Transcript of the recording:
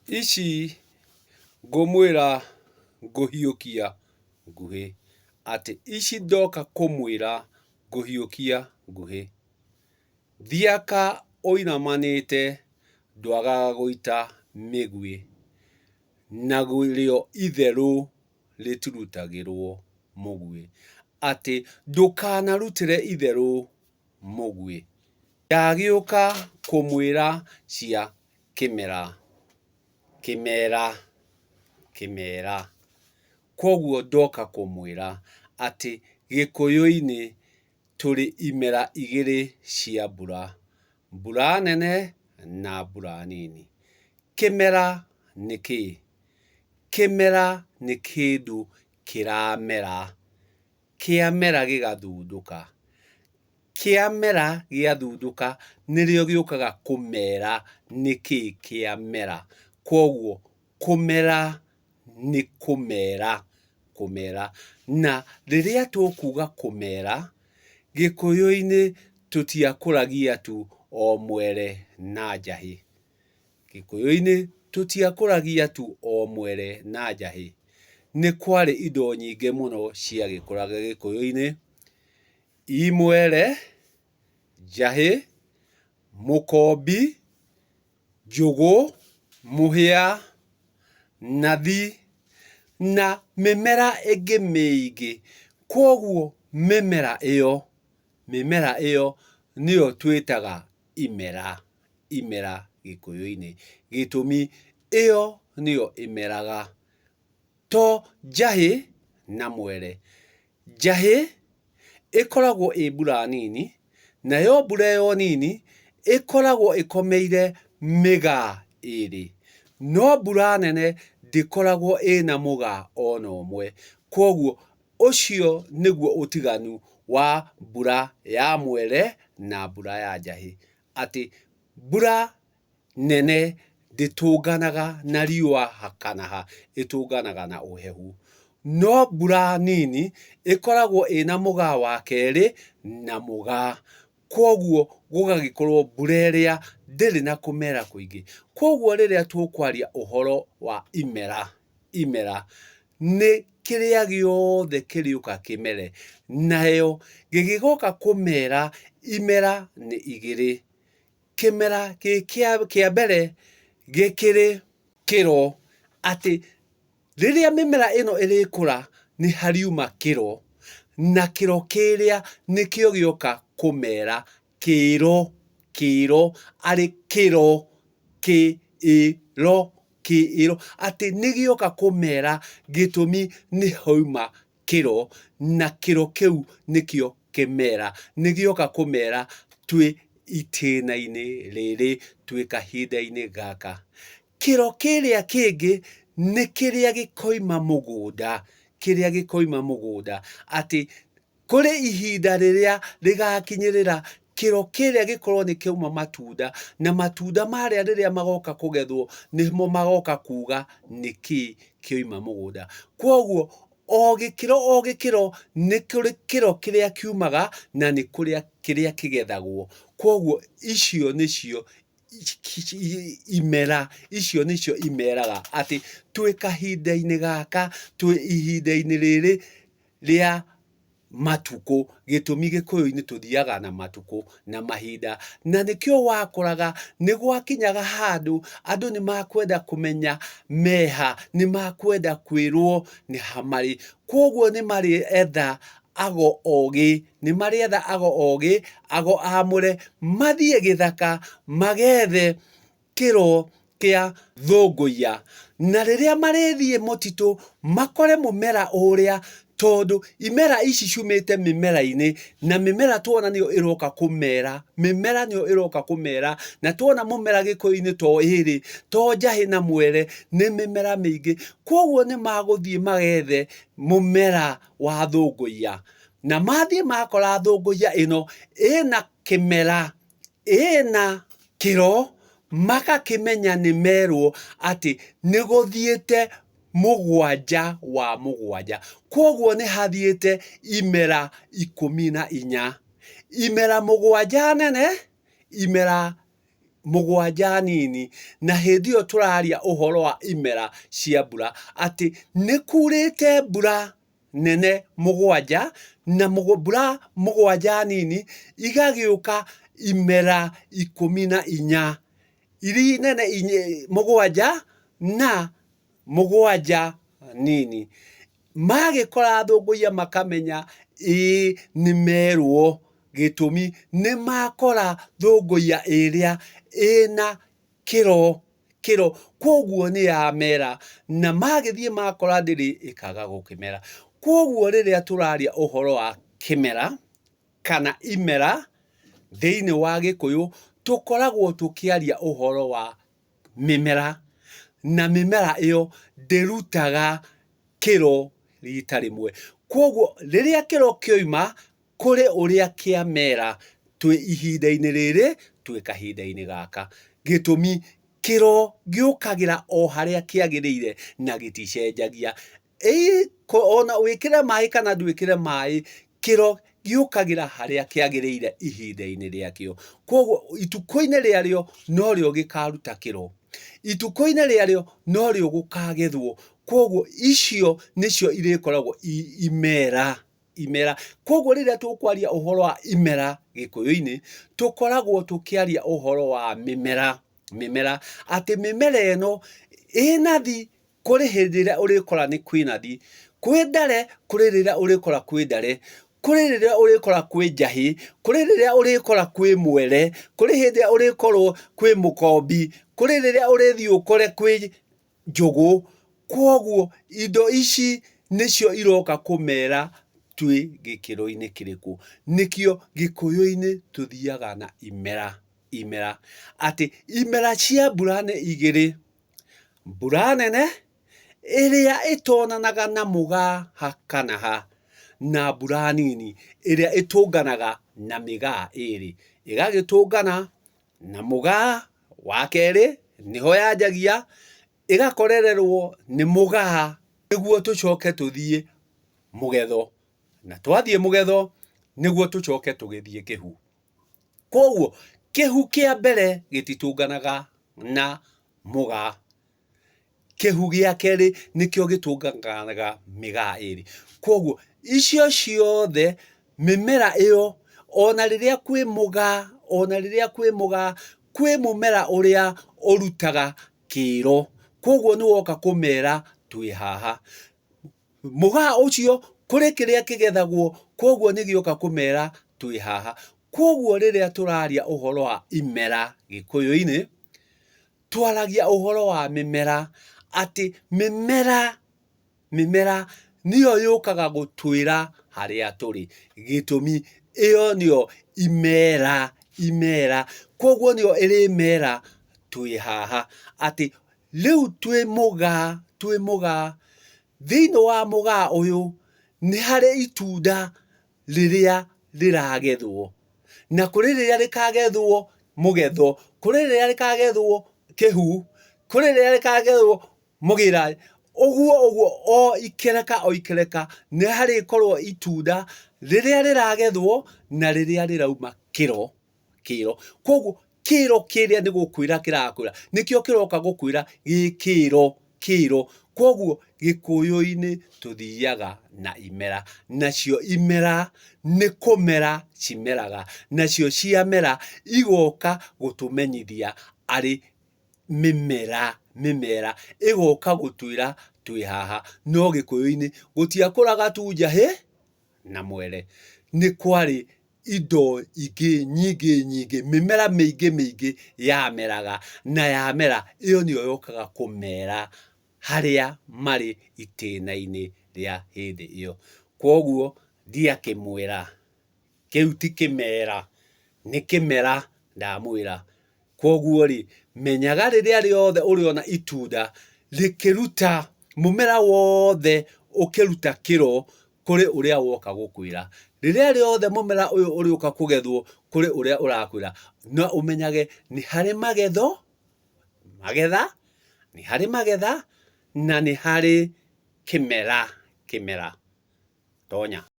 Ici ngũmwĩra ngũhiũkia nguhĩ atĩ ici ndoka kũmwĩra ngũhiũkia nguhĩ. Thiaka ũinamanĩte ndwagaga gũita mĩguĩ, narĩo itherũ rĩtirutagĩrwo mũguĩ. Atĩ ndũkanarutĩre itherũ mũguĩ. Ndagĩũka kũmwĩra cia kĩmera. Kĩmera. Koguo ndoka kũmwĩra atĩ Gĩkũyũ-inĩ tũrĩ imera igĩrĩ cia mbura. Mbura nene na mbura nini. Kĩmera nĩ kĩĩ? Kĩmera nĩ kĩndũ kĩramera. Kĩamera gĩgathundũka. Kĩamera gĩathundũka nĩrĩo gĩũkaga kũmera nĩkĩĩ kĩamera. Koguo kũmera nĩ kũmera. Na rĩrĩa tũkuga kũmera, Gĩkũyũ-inĩ tũtiakũragia tu o mwere na njahĩ. Gĩkũyũ-inĩ tũtiakũragia tu o mwere na njahĩ. Nĩ kwarĩ indo nyingĩ mũno ciagĩkũraga Gĩkũyũ-inĩ. Imwere, njahĩ, mũkombi, njũgũ, mũhĩa, nathi na mĩmera ĩngĩ mĩingĩ. Koguo mĩmera ĩyo nĩyo twĩtaga imera. Imera Gĩkũyũ-inĩ. Gĩtũmi ĩyo nĩyo ĩmeraga. To njahĩ na mwere. Njahĩ ĩkoragwo ĩ mbura nini, nayo mbura ĩyo nini ĩkoragwo ĩkomeire mĩgaa ĩrĩ. No mbura nene ndĩkoragwo ĩna mũgaa ona ũmwe. Koguo ũcio nĩguo ũtiganu wa mbura ya mwere na mbura ya njahĩ. Atĩ mbura nene ndĩtũnganaga na riũa kana ha, ĩtũnganaga na ũhehu. No mbura nini ĩkoragwo ĩna mũgaa wa kerĩ na mũgaa. Koguo gũgagĩkorwo mbura ĩrĩa ndĩrĩ na kũmera kũingĩ. Koguo rĩrĩa tũkwaria ũhoro wa imera, nĩ kĩrĩa gĩothe kĩrĩũka kĩmere. Nayo gĩgĩgoka kũmera, imera nĩ igĩrĩ. Kĩmera kĩa mbere gĩkĩrĩ kĩro. Atĩ rĩrĩa mĩmera ĩno ĩrĩkũra nĩ hariuma kĩro. Na kĩro kĩrĩa nĩkĩo gĩoka kũmera. Kĩro. Arĩ kĩro. Atĩ nĩgĩoka kũmera gĩtũmi nĩ hauma kĩro. Na kĩro kĩu nĩkĩo kĩmera. Nĩgĩoka kũmera twĩ itĩna-inĩ rĩrĩ, twĩ kahinda-inĩ gaka. Kĩro kĩrĩa kĩngĩ nĩ kĩrĩa gĩkoima mũgũnda. Atĩ kũrĩ ihinda rĩrĩa rĩgakinyĩrĩra kĩro kĩrĩa gĩkorwo nĩ kĩauma matunda, na matunda marĩa rĩrĩa magoka kũgethwo nĩmo magoka kuga nĩkĩĩ kĩoima mũgũnda. Koguo o gĩkĩro nĩ kũrĩ kĩro kĩrĩa kiumaga na nĩ kũrĩ kĩrĩa kĩgethagwo. Koguo icio nĩcio imera. Icio nĩcio imeraga. Atĩ twĩ kahinda-inĩ gaka, twĩ ihinda-inĩ rĩrĩ rĩa matukũ. Gĩtũmi Gĩkũyũ-inĩ tũthiaga na matukũ na mahinda. Na nĩkĩo wakoraga nĩ gwakinyaga handũ andũ nĩ makwenda kũmenya meha, nĩ makwenda kwĩrwo nĩ ha marĩ. Koguo nĩ marĩetha ago ogĩ, ago amũre, mathiĩ gĩthaka magethe kĩro kĩa thũngũiya. Na rĩrĩa marĩthiĩ mũtitũ makore mũmera ũrĩa, tondũ imera ici ciumĩte mĩmera-inĩ, na mĩmera tuona nĩyo ĩroka kũmera. Na tuona mũmera Gĩkũyũ-inĩ to ĩrĩ, to njahĩ na mwere, nĩ mĩmera mĩingĩ. Koguo nĩ magũthiĩ magethe mũmera wa thũngũiya. Na mathiĩ makora thũngũiya ĩno ĩna kĩmera, ĩna kĩro, magakĩmenya nĩ merwo atĩ nĩ gũthiĩte 7/7. Koguo nĩ hathiĩte imera 14. Imera 7 nene, imera mũgwanja nini, na hĩndĩ ĩyo tũraria ũhoro wa imera cia mbura, atĩ nĩ kurĩte mbura nene mũgwanja, na mbura mũgwanja nini, igagĩũka imera 14, iria nene mũgwanja na mũgwanja nini. Magĩkora athũngũiya makamenya nĩ merwo, gĩtũmi nĩ makora thũngũiya ĩrĩa ĩna kĩro, koguo nĩ yamera, na magĩthiĩ makora ndĩrĩ, ĩkaga gũkĩmera. Koguo rĩrĩa tũraria ũhoro wa kĩmera kana imera thĩinĩ wa Gĩkũyũ, tũkoragwo tũkĩaria ũhoro wa mĩmera, na mĩmera ĩyo ndĩrutaga kĩro rita rĩmwe. Koguo rĩrĩa kĩro kĩoima kũrĩ ũrĩa kĩamera, twĩ ihinda-inĩ rĩrĩ, twĩ kahinda-inĩ gaka, gĩtũmi kĩro gĩũkagĩra o harĩa kĩagĩrĩire na gĩticenjagia. Ona wĩkĩre maĩ kana ndwĩkĩre maĩ, kĩro gĩũkagĩra harĩa kĩagĩrĩire ihinda-inĩ rĩakĩo. Koguo itukũ-inĩ rĩarĩo norĩo gĩkaruta kĩro, itukũ-inĩ rĩarĩo norĩo gũkagethwo. Koguo icio nĩcio irĩkoragwo imera. Koguo rĩrĩa tũkwaria ũhoro wa imera Gĩkũyũ-inĩ, tũkoragwo tũkĩaria ũhoro wa mĩmera, atĩ mĩmera ĩno ĩnathi, kũrĩ hĩndĩ ĩrĩa ũrĩkora nĩ kwĩnathi, kwĩ ndare, kũrĩ rĩrĩa ũrĩkora kwĩ ndare, kũrĩ rĩrĩa ũrĩkora kwĩ njahĩ, kũrĩ rĩrĩa ũrĩkora kwĩ mwere, kũrĩ hĩndĩ ĩrĩa ũrĩkorwo kwĩ mũkombi, kũrĩ rĩrĩa ũrĩthiĩ ũkore kwĩ njũgũ. Koguo indo ici nĩcio iroka kũmera twĩ gĩkĩro-inĩ kĩrĩkũ. Nĩkĩo Gĩkũyũ-inĩ tũthiaga na imera, atĩ imera cia mbura nĩ igĩrĩ: mbura nene ĩrĩa ĩtonanaga na mũgaa ha kana ha, na mbura nini ĩrĩa ĩtũnganaga na mĩgaa ĩrĩ, ĩgagĩtũngana na mũgaa wa kerĩ, nĩho yanjagia, ĩgakorererwo nĩ mũgaa, nĩguo tũcoke tũthiĩ mũgetho, na twathiĩ mũgetho nĩguo tũcoke tũgĩthiĩ kĩhu. Koguo kĩhu kĩa mbere gĩtitũnganaga na mũgaa, kĩhu gĩa kerĩ nĩkĩo gĩtũnganaga mĩgaa ĩrĩ. Koguo icio ciothe, mĩmera ĩyo, ona rĩrĩa kwĩ mũgaa, kwĩ mũmera ũrĩa ũrutaga kĩro, koguo nĩ woka kũmera twĩ haha. Mũgaa ũcio kũrĩ kĩrĩa kĩgethagwo, koguo nĩ gĩoka kũmera twĩ haha. Koguo rĩrĩa tũraria ũhoro wa imera Gĩkũyũ-inĩ, twaragia ũhoro wa mĩmera, atĩ mĩmera nĩyo yũkaga gũtwĩra harĩa tũrĩ, gĩtũmi ĩyo nĩyo imera. Koguo nĩyo ĩrĩmera twĩ haha, atĩ rĩu twĩ mũgaa, thĩinĩ wa mũgaa ũyũ nĩ harĩ itunda rĩrĩa rĩragethwo, na kũrĩ rĩrĩa rĩkagethwo mũgetho, kũrĩ rĩrĩa rĩkagethwo kĩhu, kũrĩ rĩrĩa rĩkagethwo mũgĩra. Ũguo o ikereka nĩ harĩkorwo itunda rĩrĩa rĩragethwo na rĩrĩa rĩrauma kĩro. Koguo kĩro kĩrĩa nĩ gũkwĩra kĩrakwĩra, nĩkĩo kĩroka gũkwĩra gĩ kĩro. Koguo Gĩkũyũ-inĩ tũthiaga na imera, nacio imera nĩ kũmera cimeraga, nacio ciamera igoka gũtũmenyithia arĩ mĩmera, ĩgoka gũtwĩra twĩ haha. No Gĩkũyũ-inĩ gũtiakũraga tu njahĩ na mwere, nĩ kwarĩ indo ingĩ nyingĩ, mĩmera mĩingĩ yameraga, na yamera ĩyo nĩyo yokaga kũmera harĩa marĩ itĩna-inĩ rĩa hĩndĩ ĩyo. Koguo ndiakĩmwĩra kĩu ti kĩmera, nĩ kĩmera ndamwĩra. Koguo rĩ, menyaga rĩrĩa rĩothe ũrĩona itunda rĩkĩruta, mũmera wothe ũkĩruta kĩro, kũrĩ ũrĩa woka gũkwĩra. Rĩrĩa rĩothe mũmera ũyũ ũrĩũka kũgethwo, kũrĩ ũrĩa ũrakwĩra. No ũmenyage nĩ harĩ magetha, na nĩ harĩ kĩmera. Tonya.